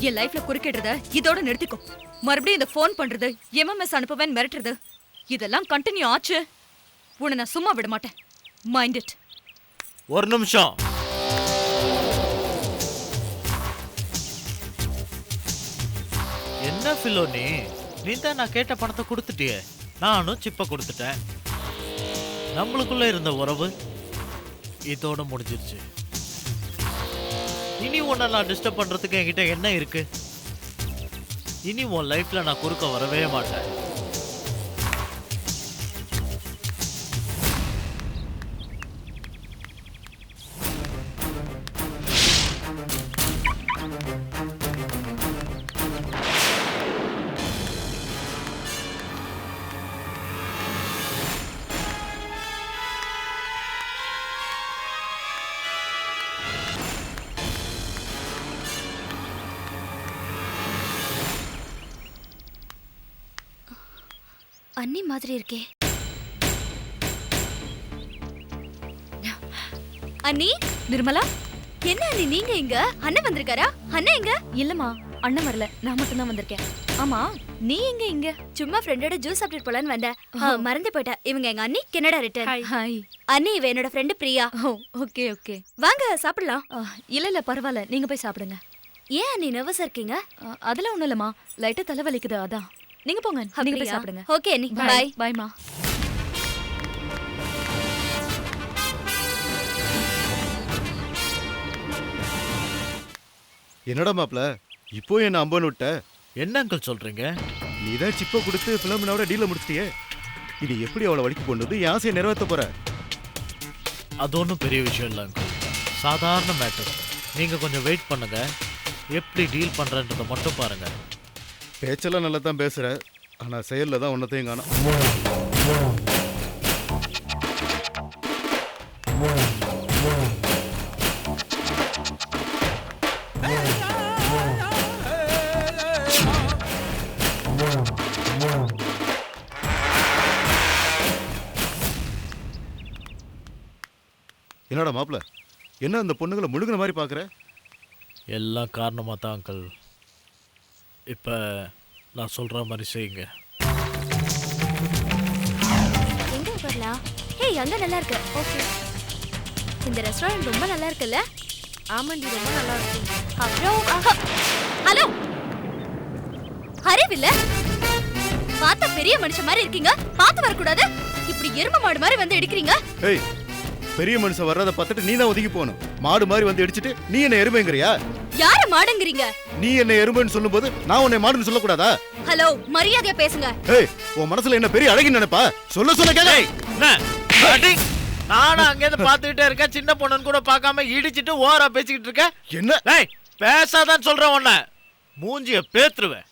என் லைஃப்ல குறுக்கிடுறத இதோட நிறுத்திக்கோ. மறுபடியும் இந்த போன் பண்றது, எம்எம்எஸ் அனுப்புவேன் மிரட்டுறது, இதெல்லாம் கண்டினியூ ஆச்சு, உன்னை நான் சும்மா விட மாட்டேன். Mind it. ஒரு நிமிஷம். என்ன ஃபிலோனி, நீ தான் நான் கேட்ட பணத்தை கொடுத்துட்டியே, நானும் சிப்பை கொடுத்துட்டேன். நம்மளுக்குள்ள இருந்த உறவு இதோட முடிஞ்சிருச்சு. இனி உன்னை நான் டிஸ்டர்ப் பண்றதுக்கு என்கிட்ட என்ன இருக்கு? இனி உன் லைஃப்ல நான் குறுக்க வரவே மாட்டேன். அண்ணி மாதிரி இருக்கே. அண்ணி, நிர்மலா, என்ன அண்ணி நீங்க இங்க? அண்ணன் வந்திருக்காரா? அண்ணன் எங்க? இல்லம்மா, அண்ணன் வரல, நான் மட்டும் தான் வந்திருக்கேன். ஆமா, நீ எங்க இங்க? சும்மா ஃப்ரெண்டோட ஜூஸ் சாப்பிட்டு போலான்னு வந்தேன். மறந்து போயிட்டேன். இவங்க எங்க அண்ணி, கனடா ரிட்டர்ன். ஹாய் அண்ணி, இவ என்னோட ஃப்ரெண்ட் பிரியா. ஓகே ஓகே, வாங்க சாப்பிடலாம். இல்ல பரவாயில்ல, நீங்க போய் சாப்பிடுங்க. ஏன் அண்ணி நர்வஸா இருக்கீங்க? அதெல்லாம் ஒண்ணும் இல்லம்மா, லைட்டா தலை வலிக்குது, அதான். நீங்க போங்க, நீங்க போய் சாப்பிடுங்க. ஓகே அண்ணி, பை. பைமா. என்னடா மாப்ள, இப்போ என்ன அம்பன்னு விட்ட? என்ன அங்கிள் சொல்றீங்க? நீ தான் சிப்பை கொடுத்து பிலமினாவோட டீல முடிச்சிட்டியே, இது எப்படி அவளை வலிக்கு கொண்டு என் ஆசையை நிறைவேற்ற போற? அது ஒன்றும் பெரிய விஷயம் இல்லை அங்கிள், சாதாரண மேட்டர். நீங்க கொஞ்சம் வெயிட் பண்ணுங்க, எப்படி டீல் பண்றன்றதை மட்டும் பாருங்க. பேச்செல்லாம் நல்லா தான் பேசுற, ஆனா செயல்ல தான் ஒன்னத்தையும் காணோம். என்னடா மாப்ள, என்ன அந்த பொண்ணுங்களை முழுகின மாதிரி பாக்குற? எல்லாம் காரணமா தான் அங்கிள். இப்ப நான் சொல்ற மாதிரி செய்யுங்க. எங்க வரலாம்? ஹே, அங்க நல்லா இருக்கு. ஓகே, இந்த ரெஸ்டாரண்ட் ரொம்ப நல்லா இருக்குல்ல? ஆமாண்டி, ரொம்ப நல்லா இருக்கு. அப்புறம் ஹலோ, அறிவில்ல? பார்த்தா பெரிய மனுஷன் மாதிரி இருக்கீங்க, பார்த்து வரக்கூடாது. இப்படி எரும மாடு மாதிரி வந்து எடுக்கிறீங்க. ஏய், பெரிய மனுஷன் வர்றத பார்த்துட்டு நீ தான் ஒதுங்கி போகணும். மாடு மாதிரி வந்து இடிச்சிட்டு நீ என்ன எருமைங்கறியா? யார மாடுங்கறீங்க? நீ என்ன எருமைன்னு சொல்லும்போது நான் உன்னை மாடுன்னு சொல்லக்கூடாதா? ஹலோ, மரியாதையா பேசுங்க. ஏய், உன் மனசுல என்ன பெரிய அழகி நினைப்பா? சொல்ல கேளு. நானும் அங்கேருந்து பார்த்துக்கிட்டே இருக்கேன், சின்ன பொண்ணுன்னு கூட பார்க்காம இடிச்சிட்டு ஓரா பேசிக்கிட்டு இருக்க. என்ன? ஏய், பேசாதான் சொல்றேன் உன்னை, மூஞ்சிய பேத்துருவேன்.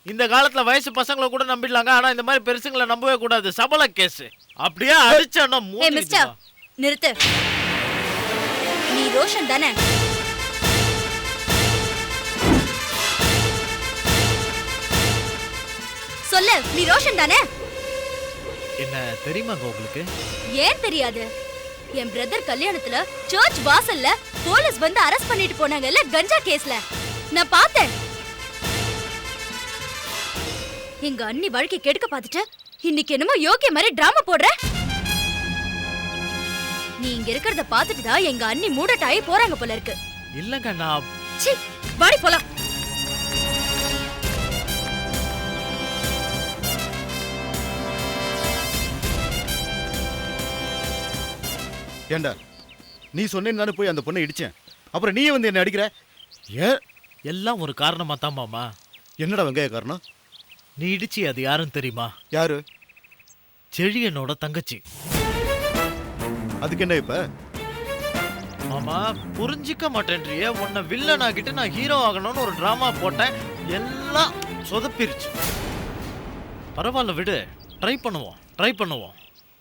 இந்த காலத்துல வயசு பசங்களை கூட நம்பிடலாங்க, ஆனா இந்த மாதிரி பெருசுங்களை நம்பவே கூடாது. சபல கேஸ். அப்படியே அடிச்சா மூஞ்சி. நிறுத்து. நீ ரோஷன் தானே? சொல்லு, நீ ரோஷன் தானே? என்ன தெரியுமாங்க உங்களுக்கு? ஏன் தெரியாது? என் பிரதர் கல்யாணத்துல சர்ச் வாசல்ல போலீஸ் வந்து அரெஸ்ட் பண்ணிட்டு போனாங்கல்ல, கஞ்சா கேஸ்ல. நான் பார்த்தேன். எங்க அண்ணி வாழ்க்கை கெடுக்க பார்த்துட்டு இன்னைக்கு என்னமோ யோக்கிய மாதிரி டிராமா போடுற. நீ இங்க இருக்கிறத பார்த்துட்டு தான் எங்க அண்ணி மூடட்டாயி போறாங்க போல இருக்கு. இல்லங்க, நான் சீ, வாடி போலாம். ஏண்டா, நீ சொன்னேன்னு போய் அந்த பொண்ணை இடிச்சேன், அப்புறம் நீயே வந்து என்ன அடிக்கிற? ஏன்? எல்லாம் ஒரு காரணமா தான் மாமா. என்னடா வெங்காய காரணம்? நீ இடிச்சி அது யாருன்னு தெரியுமா? யாரு? செழியனோட தங்கச்சி. அதுக்கு என்ன இப்ப? மாமா புரிஞ்சிக்க மாட்டேன்றிய. உன்னை வில்லன் ஆகிட்டு நான் ஹீரோ ஆகணும்னு ஒரு டிராமா போட்டேன், எல்லாம் சொதப்பிருச்சு. பரவாயில்ல விடு, ட்ரை பண்ணுவோம்.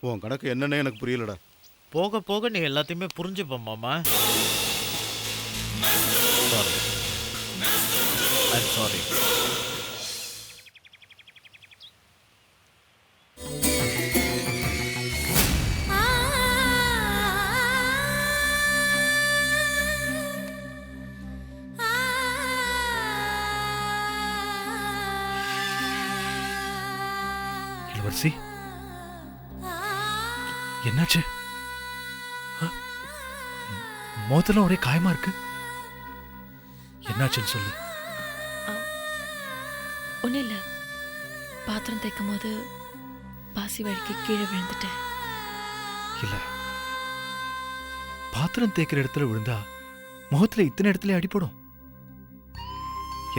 உன் கணக்கு என்னன்னு எனக்கு புரியலடா. போக போக நீ எல்லாத்தையுமே புரிஞ்சுப்ப மாமா. சாரி. இளவரசி, என்னாச்சு? மோதல ஒரே காயமா இருக்கு. என்னாச்சுன்னு சொல்லு. ஒன்றும் இல்லை, பாத்திரம் தைக்கும் போது பாசி வழிக்கு கீழே விழுந்துட்டேன். இல்ல, பாத்திரம் தேய்க்கிற இடத்துல விழுந்தா முகத்துல இத்தனை இடத்துல அடிப்படும்.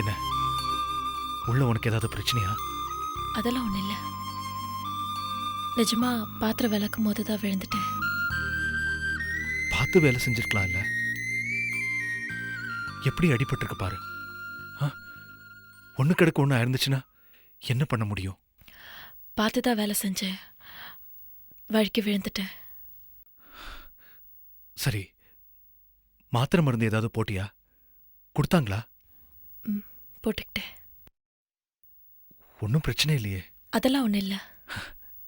என்ன உள்ள உனக்கு ஏதாவது பிரச்சனையா? அதெல்லாம் ஒன்றும் இல்லை, நிஜமா பாத்திரம் விளக்கும் போது தான் விழுந்துட்டேன். பார்த்து வேலை செஞ்சிருக்கலாம் இல்ல? எப்படி அடிபட்டிருக்கு பாரு. ஒண்ணு கிடக்கு ஒண்ணு இருந்துச்சுன்னா என்ன பண்ண முடியும்? பார்த்து தான் வேலை செஞ்சேன், வழுக்கி விழுந்துட்டேன். சரி, மாத்திரை மருந்து ஏதாவது போட்டியா? கொடுத்தாங்களா? போட்டுக்கிட்டேன். ஒன்றும் பிரச்சனை இல்லையே? அதெல்லாம் ஒன்றும் இல்லை.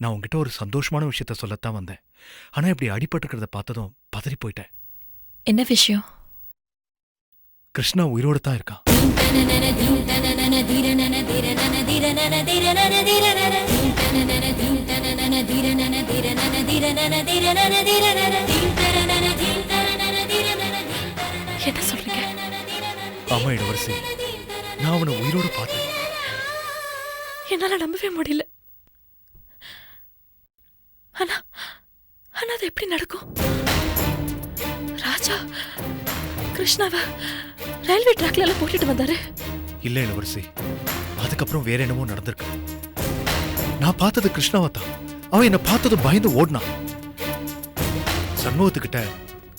நான் உங்ககிட்ட ஒரு சந்தோஷமான விஷயத்த சொல்லத்தான் வந்தேன். ஆனா இப்படி அடிபட்டுக்கிறத பார்த்ததும் பதறி போயிட்டேன். என்ன விஷயம்? கிருஷ்ணா உயிரோடு தான் இருக்கான். என்ன சொல்றீங்க? ஆமா இளவரசி, நான் அவனை உயிரோடு பார்த்தேன். என்னால நம்பவே முடியல. ஆனா அது எப்படி நடக்கும்? ராஜா கிருஷ்ணாவை ரயில்வே ட்ராக்ல எல்லாம் போட்டுட்டு வந்தாரு. இல்ல இளவரசி, அதுக்கப்புறம் வேற என்னமோ நடந்திருக்கு. நான் பார்த்தது கிருஷ்ணாவை தான். அவன் என்ன பார்த்ததும் பயந்து ஓடினான். சண்முகத்துக்கிட்ட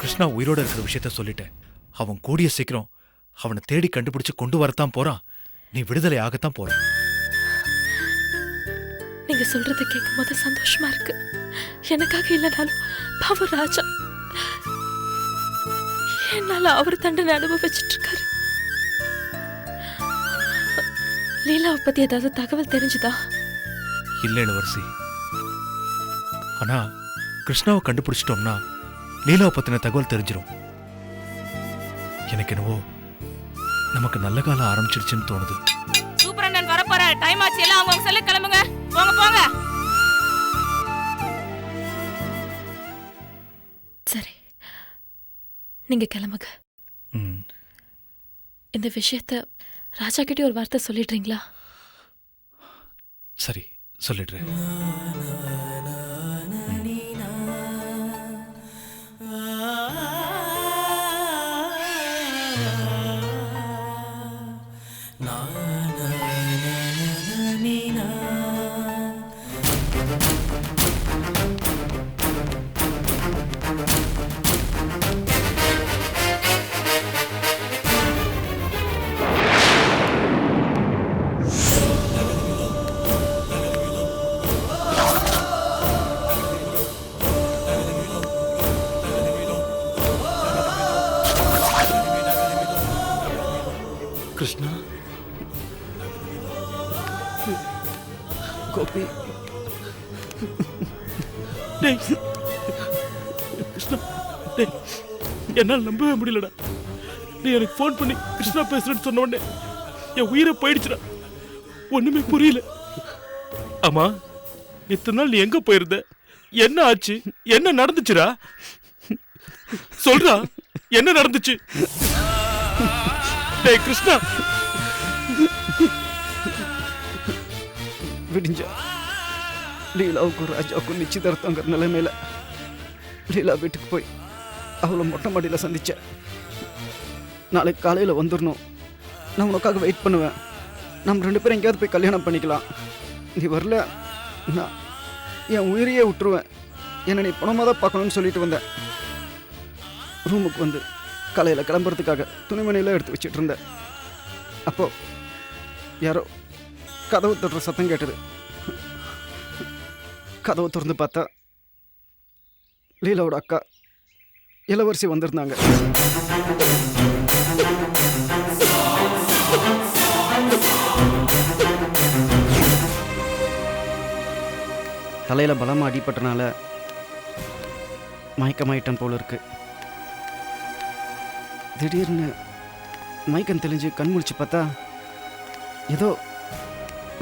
கிருஷ்ணா உயிரோட இருக்கிற விஷயத்த சொல்லிட்டேன். அவன் கூடிய சீக்கிரம் அவனை தேடி கண்டுபிடிச்சு கொண்டு வரத்தான் போறான். நீ விடுதலை ஆகத்தான் போற. நீங்க சொல்றதை கேட்கும் போது சந்தோஷமா இருக்கு. எனக்காக இல்லைனாலும் பாவம் ராஜா, என்னால அவர் தண்டனை அனுபவிச்சுட்டு இருக்காரு. லீலாவை பத்தி ஏதாவது தகவல் தெரிஞ்சுதா? இல்ல இளவரசி, ஆனா கிருஷ்ணாவை கண்டுபிடிச்சிட்டோம்னா லீலாவை பத்தின தகவல் தெரிஞ்சிடும். எனக்கு என்னவோ நமக்கு நல்ல காலம் ஆரம்பிச்சிருச்சுன்னு தோணுது. சூப்பரண்ணன் வரப்போற டைம் ஆச்சு, எல்லாம் அவங்க செல்ல கிளம்புங்க. போங்க. சரி, நீங்க கிளம்புங்க. இந்த விஷயத்த ராஜா கிட்ட ஒரு வார்த்தை சொல்லிடுறீங்களா? சரி, சொல்லிடுறேன். கிருஷ்ணா, கோபி, கிருஷ்ணா, என்னால் நம்பவே முடியலடா. நீ எனக்கு ஃபோன் பண்ணி கிருஷ்ணா பேசுறேன்னு சொன்ன உடனே என் உயிரை போயிடுச்சுடா. ஒண்ணுமே புரியல. ஆமா, இத்தனை நாள் நீ எங்க போயிருந்த? என்ன ஆச்சு? என்ன நடந்துச்சுடா? சொல்றா, என்ன நடந்துச்சு? டேய் கிருஷ்ணா, விடிஞ்சா லீலாவுக்கும் ராஜாவுக்கும் நிச்சயதார்த்தங்கிற நிலைமையில லீலா வீட்டுக்கு போய் அவளை மொட்டை மாடியில் சந்திச்சேன். நாளைக்கு காலையில் வந்துடணும், நான் உனக்காக வெயிட் பண்ணுவேன். நம்ம 2 பேரும் எங்கேயாவது போய் கல்யாணம் பண்ணிக்கலாம். நீ வரல, நான் என் உயிரையே விட்டுருவேன். என்னை நீ பணமாக தான் பார்க்கணும்னு சொல்லிட்டு வந்தேன். ரூமுக்கு வந்து காலையில் கிளம்புறதுக்காக துணிமணியெல்லாம் எடுத்து வச்சுட்டு இருந்தேன். அப்போ யாரோ கதவு தட்டுற சத்தம் கேட்டது. கதவை திறந்து பார்த்தா லீலாவோட அக்கா இளவரசி வந்திருந்தாங்க. தலையில் பலமாக அடிபட்டனால மயக்கமாயிட்டம் போல இருக்கு. திடீர்னு மயக்கம் தெளிஞ்சு கண் முழிச்சு பார்த்தா ஏதோ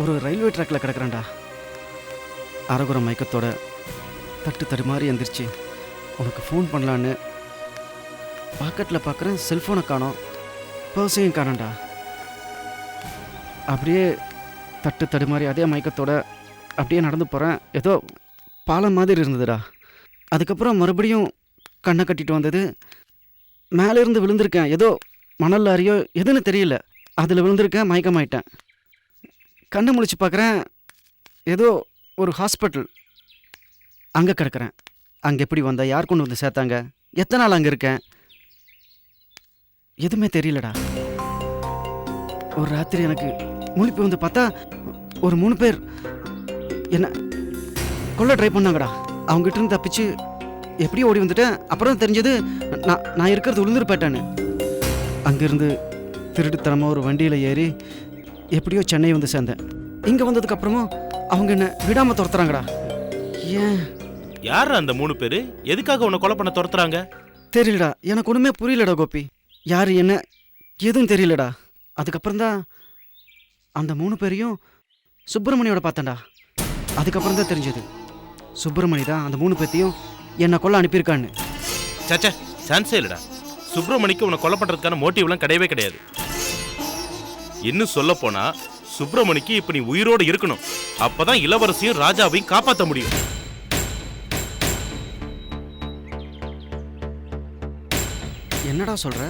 ஒரு ரயில்வே ட்ராக்கில் கிடக்குறான்டா. அரகுற மயக்கத்தோட தட்டு தடுமாறி எந்திரிச்சு உனக்கு ஃபோன் பண்ணலான்னு பாக்கெட்டில் பார்க்குறேன். செல்ஃபோனை காணோம், பர்ஸையும் காணோண்டா. அப்படியே தட்டு தடுமாறி அதே மயக்கத்தோட அப்படியே நடந்து போகிறேன். ஏதோ பாலம் மாதிரி இருந்ததுடா. அதுக்கப்புறம் மறுபடியும் கண்ணை கட்டிட்டு வந்தது. மேலேருந்து விழுந்திருக்கேன். ஏதோ மணல் லாரியோ எதுன்னு தெரியல, அதில் விழுந்திருக்கேன். மயக்கமாயிட்டேன். கண்ணு முழிச்சு பார்க்குறேன். ஏதோ ஒரு ஹாஸ்பிட்டல், அங்கே கிடக்கிறேன். அங்கே எப்படி வந்தா, யார் கொண்டு வந்து சேர்த்தாங்க, எத்தனை நாள் அங்கே இருக்கேன், எதுவுமே தெரியலடா. ஒரு ராத்திரி எனக்கு முழிப்பு வந்து பார்த்தா ஒரு 3 பேர் என்ன கொல்ல ட்ரை பண்ணாங்கடா. அவங்ககிட்ட இருந்து தப்பிச்சு எப்படியோ ஓடி வந்துட்டேன். அப்புறம் தெரிஞ்சது நான் இருக்கிறது உளுந்துருப்பேட்டான்னு. அங்கேருந்து திருட்டுத்தனமாக ஒரு வண்டியில் ஏறி எப்படியோ சென்னை வந்து சேர்ந்தேன். இங்கே வந்ததுக்கப்புறமும் அவங்க என்ன விடாமல் துரத்துறாங்கடா. ஏன்? யார் அந்த 3 பேர்? எதுக்காக உன்னை கொலை பண்ண துரத்துறாங்க? தெரியலடா, எனக்கு ஒன்றுமே புரியலடா கோபி. யார் என்ன எதுவும் தெரியலடா. அதுக்கப்புறம் தான் அந்த 3 பேரையும் சுப்பிரமணியோட பார்த்தேன்டா. அதுக்கப்புறம் தான் தெரிஞ்சது சுப்பிரமணி தான் அந்த 3 பேர்த்தையும் என்னை கொல்ல அனுப்பியிருக்கான்னு. சச்சா, சான்ஸே இல்லடா. சுப்பிரமணிக்கு உன்னை கொலை பண்றதுக்கான மோட்டிவ்லாம் கிடையவே கிடையாது. இன்னும் சொல்ல போனா சுப்பிரமணிக்கு இப்ப நீ உயிரோடு இருக்கணும். அப்பதான் இளவரசியும் ராஜாவையும் காப்பாற்ற முடியும். என்னடா சொல்ற?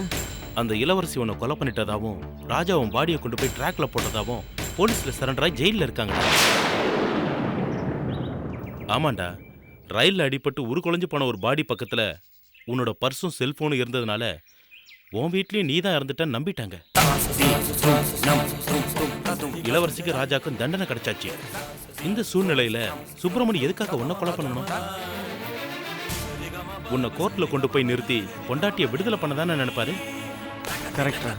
அந்த இளவரசி உன்னை கொலை பண்ணிட்டதாவும் ராஜாவும் பாடியை கொண்டு போய் ட்ராக்ல போட்டதாவும் போலீஸ்ல சரண்டராய் ஜெயிலில் இருக்காங்க. ஆமாண்டா, ரயில்ல அடிபட்டு உருக்குலைஞ்சு போன ஒரு பாடி பக்கத்துல உன்னோட பர்ஸும் செல்போனும் இருந்ததுனால உன் வீட்லயும் நீ தான் இறந்துட்டன்னு நம்பிட்டாங்க. இளவரசிக்கு ராஜாக்கும் தண்டனை கிடைச்சாச்சு. இந்த சூழ்நிலையில சுப்பிரமணி எதுக்காக உன்னை கொலை பண்ணணும்? உன்னை கோர்ட்ல கொண்டு போய் நிறுத்தி பொண்டாட்டிய விடுதலை பண்ணதானே நினைப்பாரு. கரெக்டா?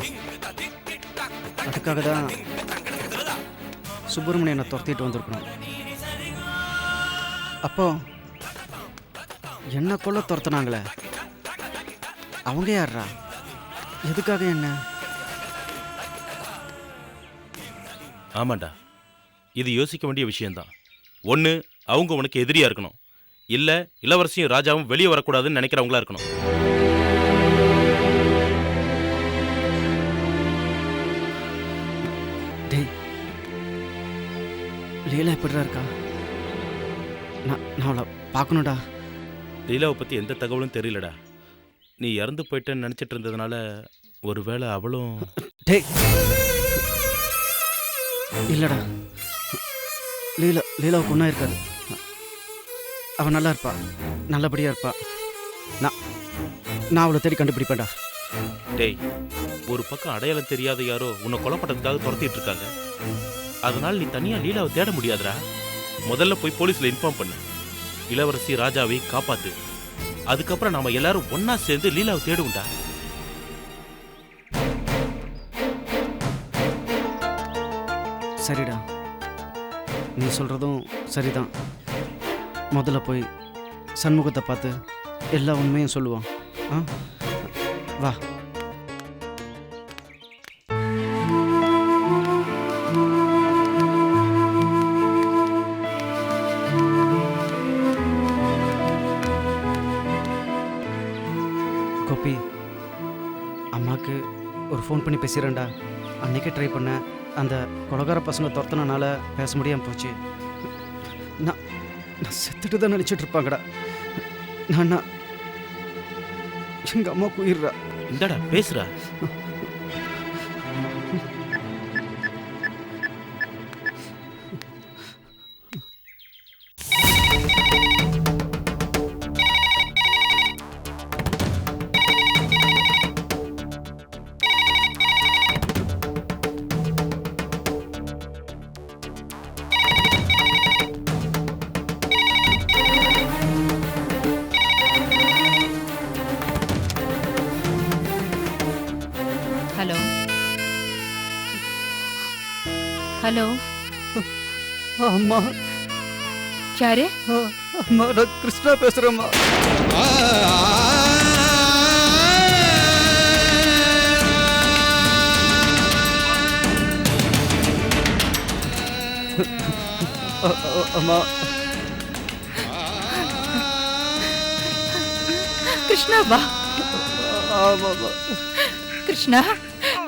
அதுக்காக தான் சுப்பிரமணியன் என்னை துரத்திட்டு வந்திருக்கணும். அப்போ என்ன கொல்ல துரத்துனாங்களே, அவங்க யாரா? எதுக்காக என்ன? ஆமாண்டா, இது யோசிக்க வேண்டிய விஷயம்தான். ஒன்று, அவங்க உனக்கு எதிரியா இருக்கணும். இல்லை இளவரசியும் ராஜாவும் வெளியே வரக்கூடாதுன்னு நினைக்கிறவங்களா இருக்கணும். டேய், லீலா எப்படிடா இருக்கா? நான் அவளை பார்க்கணும்டா. லீலாவை பற்றி எந்த தகவலும் தெரியலடா. நீ இறந்து போயிட்டேன்னு நினச்சிட்டு இருந்ததுனால ஒருவேளை அவளும்... டேய், இல்லைடா, லீலாவுக்கு ஒன்றா இருக்காது. அவன் நல்லா இருப்பா, நல்லபடியாக இருப்பா. நான் அவளை தேடி கண்டுபிடிப்பேன்டா. டேய், ஒரு பக்கம் அடையாளம் தெரியாத யாரோ உன்னை கொலை பண்ணுறதுக்காக துரத்திட்டு இருக்காங்க. அதனால நீ தனியாக லீலாவை தேட முடியாதுடா. முதல்ல போய் போலீஸில் இன்ஃபார்ம் பண்ணு. இளவரசி ராஜாவை காப்பாத்து. அதுக்கப்புறம் நாம எல்லாரும் ஒன்னா சேர்ந்து லீலாவை தேடுவோம்டா. சரிடா, நீ சொல்றதும் சரிதான். முதல்ல போய் சண்முகத்தை பார்த்து எல்லா உண்மையும் சொல்லுவான். வா. கோபி, அம்மாவுக்கு ஒரு ஃபோன் பண்ணி பேசுகிறேன்டா. அன்றைக்கே ட்ரை பண்ணேன். அந்த கொலகார பசங்க துரத்துனனால பேச முடியாமல் போச்சு. நான் செத்துட்டு தான் நினச்சிட்டு இருப்பாங்கடா. நான் எங்கள் அம்மாவுக்கு உயிர்றா. இந்தடா பேசுகிறா. ஹலோ அம்மா யாரு? அம்மா நான் கிருஷ்ணா பேசுறேம்மா. அம்மா கிருஷ்ணா வா. ஆமாம்மா. கிருஷ்ணா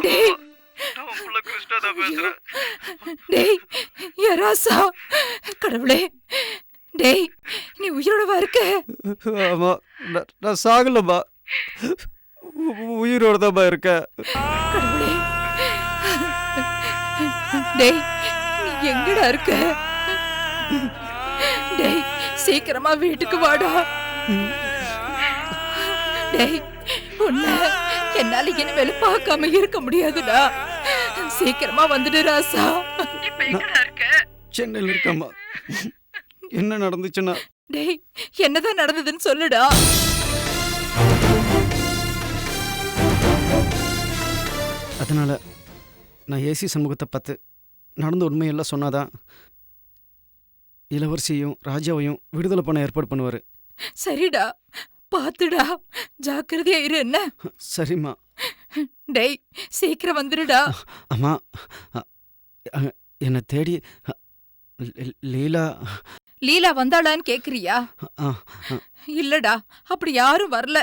டேய் டேய் யராசா கடவுளே டேய் நீ உயிரோடவா இருக்க? ஆமா நான் சாகலம்மா, உயிரோட தான் இருக்கேன். கடவுளே டேய் நீ எங்கடா இருக்க? டேய் சீக்கிரமா வீட்டுக்கு வாடா. டேய் உன்னை என்னால இனிமேல பார்க்காம இருக்க முடியாதுடா. சீக்கிரமா வந்துடு ராசா. சென்னையில் இருக்கம்மா. என்ன நடந்துச்சுன்னா? டேய் என்னதான் நடந்ததுன்னு சொல்லுடா. அதனால நான் ஏசி சண்முகத்தை பார்த்து நடந்த உண்மையெல்லாம் சொன்னாதான் இளவரசியையும் ராஜாவையும் விடுதலை பண்ண ஏற்பாடு பண்ணுவாரு. சரிடா பாத்துடா, ஜாக்கிரதையா இரு. என்ன? சரிம்மா. டேய் சீக்கிரம் வந்துடுடா. அம்மா என்னை தேடி லீலா லீலா வந்தாளான்னு கேக்குறியா? இல்லடா அப்படி யாரும் வரல.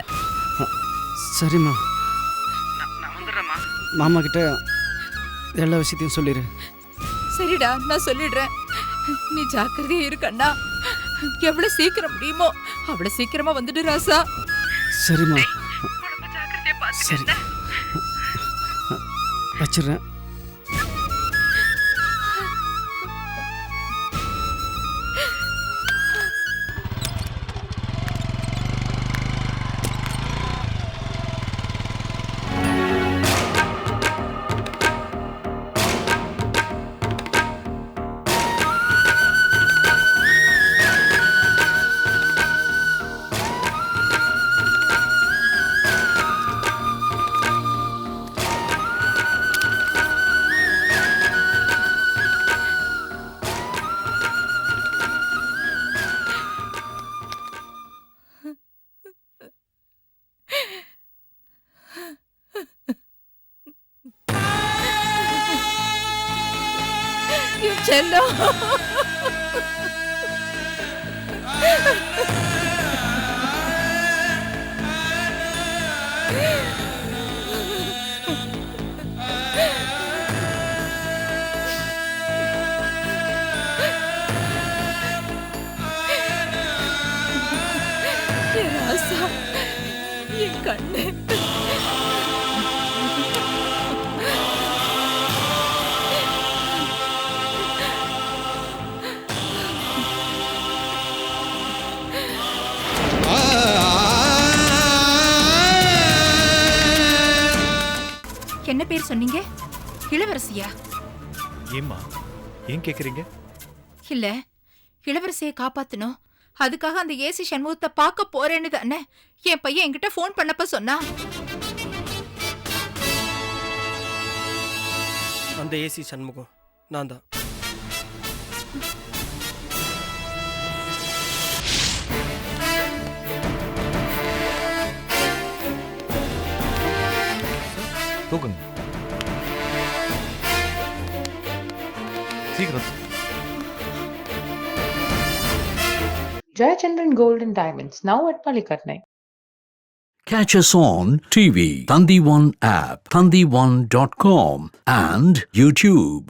சரிம்மா, மாமா கிட்ட எல்லா விஷயத்தையும் சொல்லிடு. சரிடா நான் சொல்லிடுறேன். நீ ஜாக்கிரதையா இருக்கண்ணா. எவ்வளவு சீக்கிரம் முடியுமோ அவ்வளவு சீக்கிரமா வந்துடு ராசா. சரிம்மா. சரி வச்சிடுறேன். செல்லம் ராசா என் கண்ணு. என்ன பேர் சொன்னீங்க? இளவரசியா? ஏம்மா ஏன் கேக்குறீங்க? இல்ல இளவரசியை காப்பாத்தணும், அதுக்காக அந்த ஏசி சண்முகத்தை பார்க்க போறேன்னு தானே என் பையன் என்கிட்ட போன் பண்ணப்ப சொன்னா. அந்த ஏசி சண்முகம் நான் தான். தூக்குங்க சீக்கிரம். Jayachandran Gold and Diamonds, now at Palikatnai. Catch us on TV, Thandivan app, thandivan.com and YouTube.